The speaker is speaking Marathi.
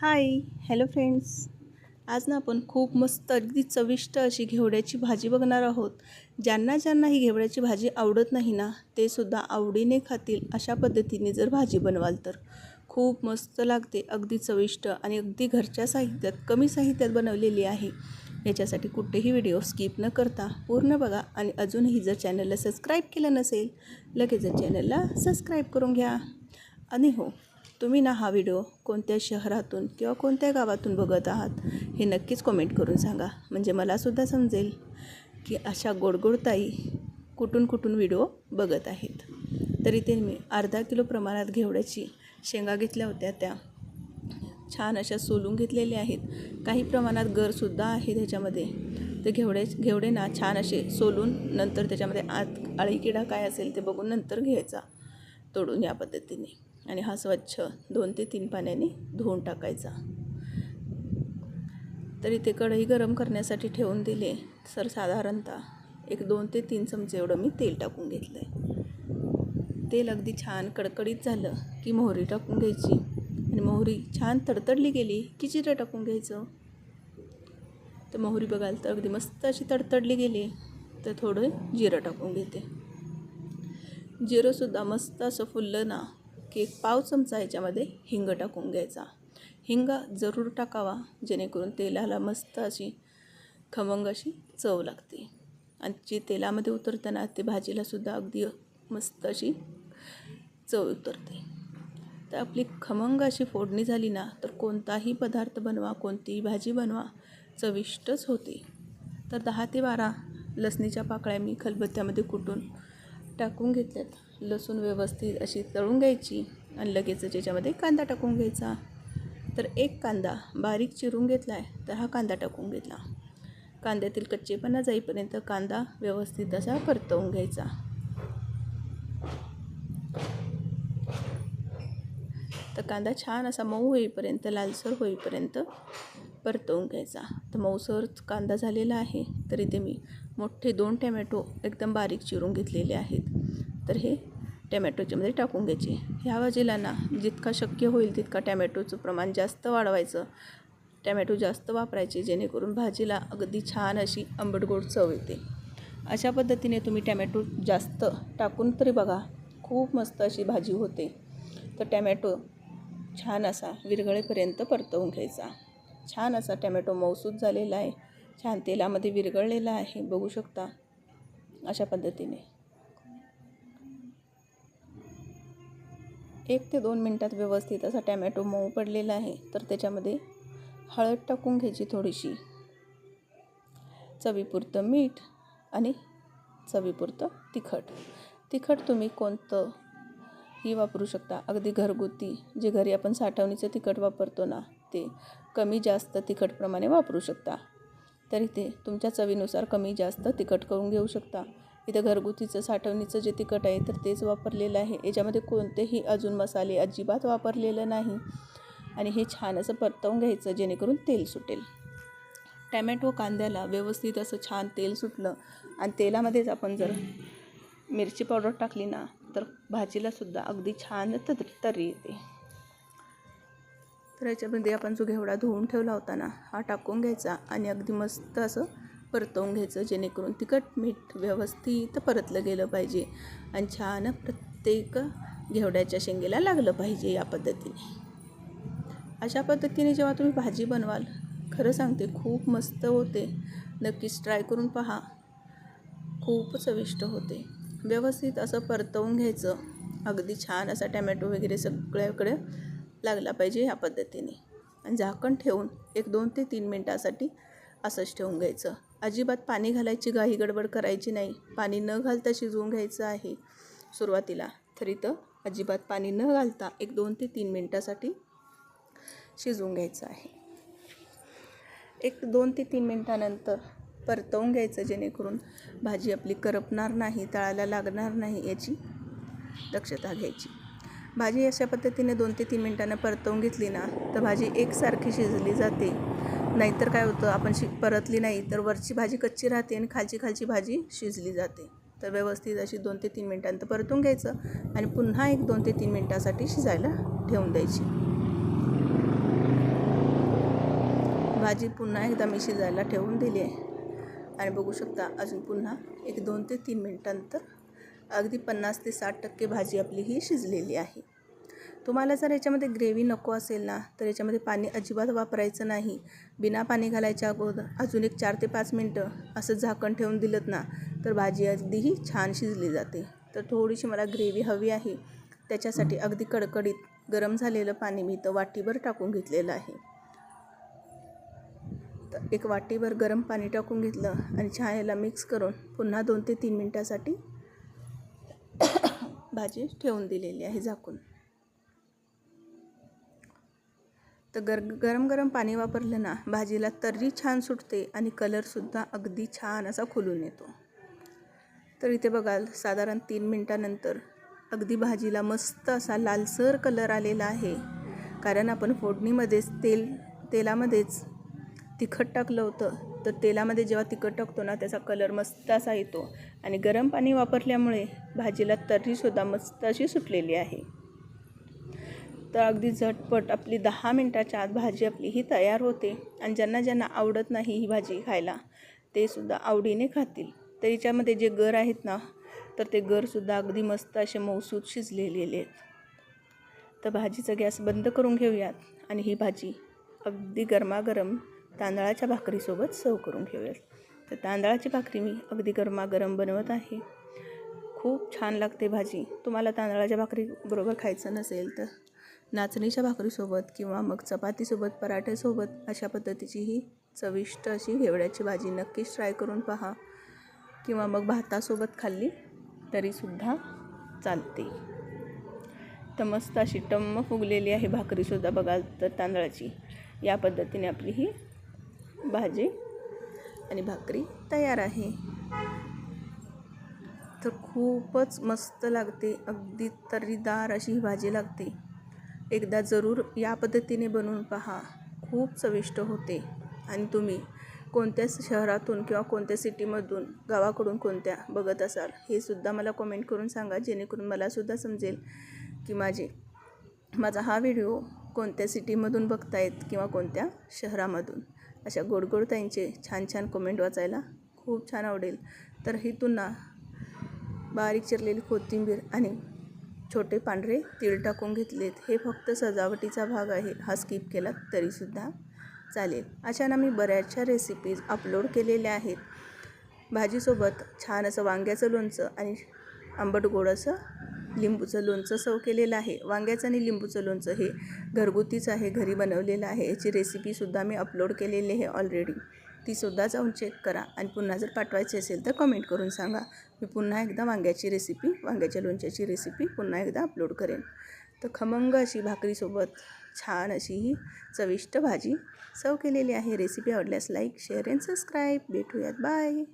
Hi hello friends. आज ना आपण खूप मस्त अगदी चविष्ट अशी घेवड्याची भाजी बघणार आहोत. ज्यांना ज्यांना ही घेवड्याची भाजी आवडत नाही ना, ते सुद्धा आवडीने खातील अशा पद्धतीने जर भाजी बनवाल तर खूप मस्त लागते. अगदी चविष्ट आणि अगदी घरच्या साहित्यात, कमी साहित्यात बनवलेली आहे. याच्यासाठी कुठेही व्हिडिओ स्किप न करता पूर्ण बघा आणि अजूनही जर चॅनलला सबस्क्राईब केलं नसेल लगेचच चॅनलला सबस्क्राईब करून घ्या. आणि हो, तुम्ही ना हा व्हिडिओ कोणत्या शहरातून किंवा कोणत्या गावातून बघत आहात हे नक्कीच कमेंट करून सांगा, म्हणजे मलासुद्धा समजेल की अशा गोडगोड ताई कुठून कुठून व्हिडिओ बघत आहेत. तर इथे मी अर्धा किलो प्रमाणात घेवड्याची शेंगा घेतल्या होत्या. त्या छान अशा सोलून घेतलेल्या आहेत. काही प्रमाणात गरसुद्धा आहे त्याच्यामध्ये. तर घेवडे ना छान असे सोलून नंतर त्याच्यामध्ये आत अळी किडा काय असेल ते बघून नंतर घ्यायचा तोडून या पद्धतीने. आणि हा स्वच्छ 2 ते 3 पाण्याने धुवून टाकायचा. तर इथे कढई गरम करण्यासाठी ठेवून दिले. तर साधारणतः एक 2 ते 3 चमचे एवढं मी तेल टाकून घेतलं आहे. तेल अगदी छान कडकडीत झालं की मोहरी टाकून घ्यायची आणि मोहरी छान तडतडली गेली की जिरं टाकून घ्यायचं. तर मोहरी बघाल तर अगदी मस्त अशी तडतडली गेली तर थोडं जिरं टाकून घेते. जिरंसुद्धा मस्त असं फुललं ना की एक पाव चमचा ह्याच्यामध्ये हिंग टाकून घ्यायचा. हिंग जरूर टाकावा, जेणेकरून तेलाला मस्त अशी खमंग अशी चव लागते आणि जी तेलामध्ये उतरताना ते भाजीलासुद्धा अगदी मस्त अशी चव उतरते. तर आपली खमंग अशी फोडणी झाली ना तर कोणताही पदार्थ बनवा, कोणतीही भाजी बनवा, चविष्टच होते. तर 10 ते 12 लसणीच्या पाकळ्या मी खलबत्त्यामध्ये कुटून टाकून घेतल्यात. लसूण व्यवस्थित अशी तळून घ्यायची आणि लगेचच याच्यामध्ये कांदा टाकून घ्यायचा. तर एक कांदा बारीक चिरून घेतला आहे, तर हा कांदा टाकून घेतला. कांद्यातील कच्चेपणा जाईपर्यंत कांदा व्यवस्थित असा परतवून घ्यायचा. तर कांदा छान असा मऊ होईपर्यंत, लालसर होईपर्यंत परतवून घ्यायचा. तर मऊसर कांदा झालेला आहे. तर इथे मी मोठे 2 टॅमॅटो एकदम बारीक चिरून घेतलेले आहेत. तर हे टॅमॅटोच्यामध्ये टाकून घ्यायचे. ह्या भाजीला ना जितका शक्य होईल तितका टॅमॅटोचं प्रमाण जास्त वाढवायचं. टॅमॅटो जास्त वापरायचे, जेणेकरून भाजीला अगदी छान अशी आंबटगोड चव येते. अशा पद्धतीने तुम्ही टॅमॅटो जास्त टाकून तरी बघा, खूप मस्त अशी भाजी होते. तर टॅमॅटो छान असा विरघळेपर्यंत परतवून घ्यायचा. छान असा टॅमॅटो मऊसूत झालेला आहे, छान तेलामध्ये विरघळलेला आहे, बघू शकता. अशा पद्धतीने 1 ते 2 मिनटात व्यवस्थित असा टॅमॅटो मऊ पडलेला आहे. तर त्याच्यामध्ये हळद टाकून घ्यायची थोडीशी, चवीपुरतं मीठ आणि चवीपुरतं तिखट तुम्ही कोणतंही वापरू शकता. अगदी घरगुती जे घरी आपण साठवणीचं तिखट वापरतो ना, ते कमी जास्त तिखटप्रमाणे वापरू शकता. तर इथे तुमच्या चवीनुसार कमी जास्त तिखट करून घेऊ शकता. इथं घरगुतीचं साठवणीचं जे तिखट आहे तर तेच वापरलेलं आहे. याच्यामध्ये कोणतेही अजून मसाले अजिबात वापरलेलं नाही. आणि हे छान असं परतवून घ्यायचं, जेणेकरून तेल सुटेल. टॅमॅटो कांद्याला व्यवस्थित असं छान तेल सुटलं आणि तेलामध्येच आपण जर मिरची पावडर टाकली ना तर भाजीलासुद्धा अगदी छान तर्री येते. तर याच्यामध्ये आपण जो घेवडा धुवून ठेवला होता ना, हा टाकून घ्यायचा आणि अगदी मस्त असं परतवून घ्यायचं, जेणेकरून तिखट मीठ व्यवस्थित परतलं गेलं पाहिजे आणि छान प्रत्येक घेवड्याच्या शेंगेला लागलं पाहिजे. या पद्धतीने, अशा पद्धतीने जेव्हा तुम्ही भाजी बनवाल, खरं सांगते खूप मस्त होते. नक्कीच ट्राय करून पहा, खूप चविष्ट होते. व्यवस्थित असं परतवून घ्यायचं, अगदी छान असा टॅमॅटो वगैरे सगळ्याकडे लागला पाहिजे या पद्धतीने. आणि झाकण ठेवून एक 2 ते 3 मिनटासाठी असंच ठेवून घ्यायचं. अजिबात पाणी घालायची घाई गडबड करायची नाही. पाणी न घालता शिजवून घ्यायचं आहे सुरुवातीला. तर इथं अजिबात पाणी न घालता एक 2 ते 3 मिनटासाठी शिजवून घ्यायचं आहे. एक 2 ते 3 मिनटानंतर परतवून घ्यायचं, जेणेकरून भाजी आपली करपणार नाही, तळाला लागणार नाही, याची दक्षता घ्यायची. भाजी अशा पद्धतीने 2 ते 3 मिनटांना परतवून घेतली ना तर भाजी एकसारखी शिजली जाते. नाहीतर काय होतं, आपण परतली नाही तर वरची भाजी कच्ची राहते आणि खालची भाजी शिजली जाते. तर व्यवस्थित अशी 2 ते 3 मिनटांत परतून घ्यायचं आणि पुन्हा एक 2 ते 3 मिनटासाठी शिजायला ठेवून द्यायची. भाजी पुन्हा एकदा मी शिजायला ठेवून दिली आहे आणि बघू शकता अजून पुन्हा एक 2 ते 3 मिनिटांनंतर अगदी 50 ते 60% भाजी आपली ही शिजलेली आहे. तुम्हाला जर याच्यामध्ये ग्रेव्ही नको असेल ना तर याच्यामध्ये पाणी अजिबात वापरायचं नाही. बिना पाणी घालायच्या अगोदर अजून एक 4 ते 5 मिनटं असं झाकण ठेवून दिलं ना तर भाजी अगदीही छान शिजली जाते. तर थोडीशी मला ग्रेव्ही हवी आहे, त्याच्यासाठी अगदी कडकडीत गरम झालेलं पाणी मी इथं वाटीभर टाकून घेतलेलं आहे. तर एक वाटीभर गरम पाणी टाकून घेतलं आणि छान याला मिक्स करून पुन्हा 2 ते 3 मिनटासाठी भाजी ठेवून दिलेली आहे झाकून. तर गरम गरम पाणी वापरलं ना भाजीला तर्री छान सुटते आणि कलरसुद्धा अगदी छान असा खुलून येतो. तर इथे बघाल साधारण 3 मिनटानंतर अगदी भाजीला मस्त असा लालसर कलर आलेला आहे, कारण आपण फोडणीमध्येच तेलामध्येच तिखट टाकलं होतं. तर तेलामध्ये जेव्हा तिखट टाकतो ना त्याचा कलर मस्त असा येतो आणि गरम पाणी वापरल्यामुळे भाजीला तर्रीसुद्धा मस्त अशी सुटलेली आहे. तर अगदी झटपट आपली 10 मिनटाच्या आत भाजी आपली ही तयार होते आणि ज्यांना आवडत नाही ही भाजी खायला ते सुद्धा आवडीने खातील. तर याच्यामध्ये जे गर आहेत ना तर ते गरसुद्धा अगदी मस्त असे मऊसूत शिजलेले आहेत. तर भाजीचा गॅस बंद करून घेऊयात आणि ही भाजी अगदी गरमागरम तांदळाच्या भाकरीसोबत सर्व करून घेऊयात. तर तांदळाची भाकरी मी अगदी गरमागरम बनवत आहे. खूप छान लागते भाजी. तुम्हाला तांदळाच्या भाकरी बरोबर खायचं नसेल तर नाचणीच्या भाकरीसोबत किंवा मग चपातीसोबत, पराठ्यासोबत अशा पद्धतीची ही चविष्ट अशी घेवड्याची भाजी नक्कीच ट्राय करून पहा किंवा मग भातासोबत खाल्ली तरीसुद्धा चालते. तर मस्त अशी टम्म फुगलेली आहे भाकरीसुद्धा बघाल तर तांदळाची. या पद्धतीने आपली ही भाजी आणि भाकरी तयार आहे. तर खूपच मस्त लागते, अगदी तर्रीदार अशी ही भाजी लागते. एकदा जरूर या पद्धतीने बनवून पहा, खूप चविष्ट होते. आणि तुम्ही कोणत्या शहरातून किंवा कोणत्या सिटीमधून, गावाकडून कोणत्या बघत असाल हे सुद्धा मला कमेंट करून सांगा, जेणेकरून मलासुद्धा समजेल की माझा हा व्हिडिओ कोणत्या सिटीमधून बघतायत किंवा कोणत्या शहरामधून. अशा गोड ताईंचे छान छान कमेंट वाचायला खूप छान आवडेल. तर हिथून ना बारीक चिरलेली कोथिंबीर आणि छोटे पांढरे तीळ टाकून घेतलेत. हे फक्त सजावटीचा भाग आहे, हा स्किप केला तरीसुद्धा चालेल. अशा ना मी बऱ्याचशा रेसिपीज अपलोड केलेल्या आहेत. भाजीसोबत छान असं वांग्याचं लोणचं आणि आंबट गोड असं लिंबूचं लोणचं सर्व केलेलं आहे. वांग्याचं आणि लिंबूचं लोणचं हे घरगुतीच आहे, घरी बनवलेलं आहे. याची रेसिपीसुद्धा मी अपलोड केलेली आहे ऑलरेडी, तीसुद्धा जाऊन चेक करा. आणि पुन्हा जर पाठवायची असेल तर कमेंट करून सांगा, मी पुन्हा एकदा वांग्याच्या लोणच्याची रेसिपी पुन्हा एकदा अपलोड करेन. तर खमंग अशी भाकरीसोबत छान अशी ही चविष्ट भाजी सर्व केलेली आहे. रेसिपी आवडल्यास लाईक, शेअर अँड सबस्क्राईब. भेटूयात, बाय.